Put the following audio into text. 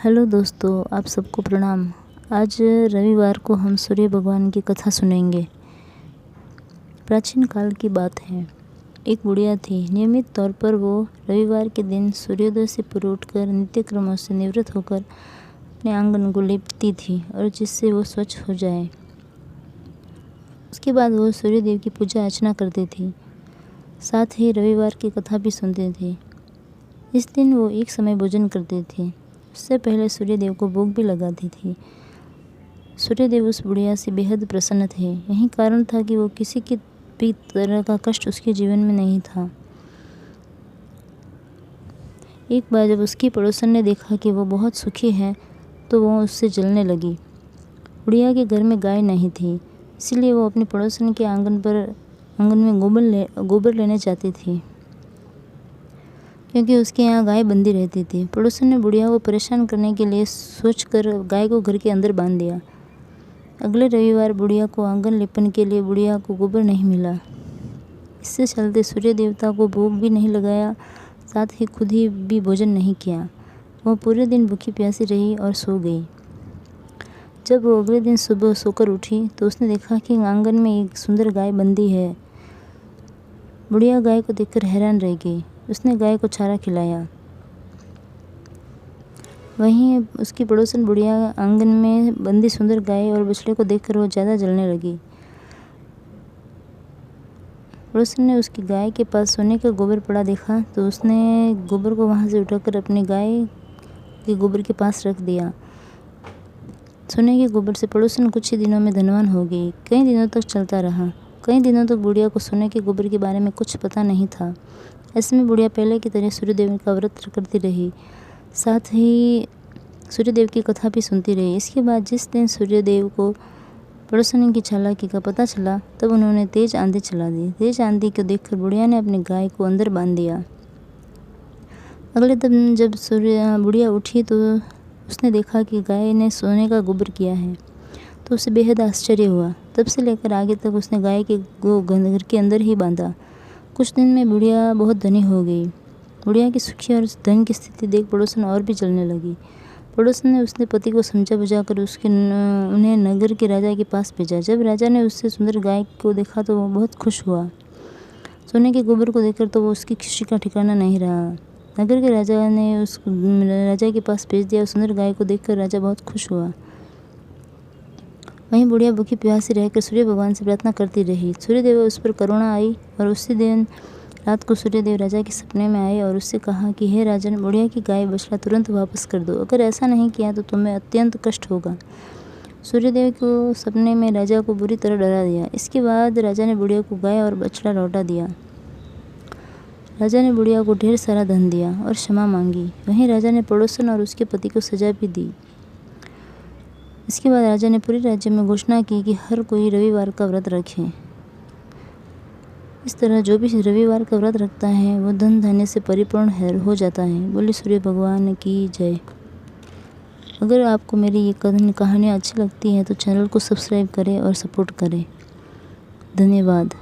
Hello दोस्तों, आप सबको प्रणाम। आज रविवार को हम सूर्य भगवान की कथा सुनेंगे। प्राचीन काल की बात है। एक बुढ़िया थी। नियमित तौर पर वो रविवार के दिन सूर्योदय से पूर्व उठकर नित्य क्रमों से निवृत्त होकर अपने आंगन को लीपती थी और जिससे वो स्वच्छ हो जाए। उसके बाद वो सूर्य देव की पूजा अर्चना करती थी, साथ ही रविवार की कथा भी सुनती थी। इस दिन वो एक समय भोजन करती थी। उससे पहले सूर्यदेव को भोग भी लगाती थी। सूर्यदेव उस बुढ़िया से बेहद प्रसन्न थे। यही कारण था कि वो किसी की भी तरह का कष्ट उसके जीवन में नहीं था। एक बार जब उसकी पड़ोसन ने देखा कि वो बहुत सुखी है तो वो उससे जलने लगी। बुढ़िया के घर में गाय नहीं थी, इसलिए वो अपनी पड़ोसन के आंगन में गोबर लेने जाती थी, क्योंकि उसके यहाँ गाय बंधी रहती थी। पड़ोसन ने बुढ़िया को परेशान करने के लिए सोचकर गाय को घर के अंदर बांध दिया। अगले रविवार बुढ़िया को आंगन लेपन के लिए बुढ़िया को गोबर नहीं मिला। इससे चलते सूर्य देवता को भोग भी नहीं लगाया, साथ ही खुद ही भी भोजन नहीं किया। वह पूरे दिन भूखी प्यासी रही और सो गई। जब वो अगले दिन सुबह सोकर उठी तो उसने देखा कि आंगन में एक सुंदर गाय बंधी है। बुढ़िया गाय को देखकर हैरान रह गई। उसने गाय को चारा खिलाया। वहीं उसकी पड़ोसन बुढ़िया आंगन में बंधी सुंदर गाय और बछड़े को देखकर वो ज़्यादा जलने लगी। पड़ोसन ने उसकी गाय के पास सोने का गोबर पड़ा देखा तो उसने गोबर को वहां से उठाकर अपनी गाय के गोबर के पास रख दिया। सोने के गोबर से पड़ोसन कुछ ही दिनों में धनवान हो गई। कई दिनों तक चलता रहा। कई दिनों तक बुढ़िया को सोने के गोबर के बारे में कुछ पता नहीं था। ऐसे में बुढ़िया पहले की तरह सूर्यदेव का व्रत करती रही, साथ ही सूर्यदेव की कथा भी सुनती रही। इसके बाद जिस दिन सूर्यदेव को पड़ोसन की चालाकी का पता चला तब उन्होंने तेज आंधी चला दी। तेज आंधी को देखकर बुढ़िया ने अपनी गाय को अंदर बांध दिया। अगले दिन जब बुढ़िया उठी तो उसने देखा कि गाय ने सोने का गोबर किया है, तो उसे बेहद आश्चर्य हुआ। तब से लेकर आगे तक उसने गाय के घर के अंदर ही बांधा। कुछ दिन में बुढ़िया बहुत धनी हो गई। बुढ़िया की सुखी और धन की स्थिति देख पड़ोसन और भी जलने लगी। पड़ोसन ने उसने पति को समझा बुझाकर उन्हें नगर के राजा के पास भेजा। जब राजा ने उससे सुंदर गाय को देखा तो वो बहुत खुश हुआ। सोने के गोबर को देखकर तो वो उसकी खुशी का ठिकाना नहीं रहा। नगर के राजा ने उस राजा के पास भेज दिया। सुंदर गाय को देखकर राजा बहुत खुश हुआ। वहीं बुढ़िया भूखी प्यासी रहकर सूर्य भगवान से प्रार्थना करती रही। सूर्यदेव उस पर करुणा आई और उसी दिन रात को सूर्यदेव राजा के सपने में आए और उससे कहा कि हे राजन, बुढ़िया की गाय बछड़ा तुरंत वापस कर दो। अगर ऐसा नहीं किया तो तुम्हें अत्यंत कष्ट होगा। सूर्यदेव को सपने में राजा को बुरी तरह डरा दिया। इसके बाद राजा ने बुढ़िया को गाय और बछड़ा लौटा दिया। राजा ने बुढ़िया को ढेर सारा धन दिया और क्षमा मांगी। वहीं राजा ने पड़ोसन और उसके पति को सजा भी दी। इसके बाद राजा ने पूरे राज्य में घोषणा की कि हर कोई रविवार का व्रत रखे। इस तरह जो भी रविवार का व्रत रखता है वो धन धान्य से परिपूर्ण हो जाता है। बोले सूर्य भगवान की जय। अगर आपको मेरी ये कहानियाँ अच्छी लगती हैं तो चैनल को सब्सक्राइब करें और सपोर्ट करें। धन्यवाद।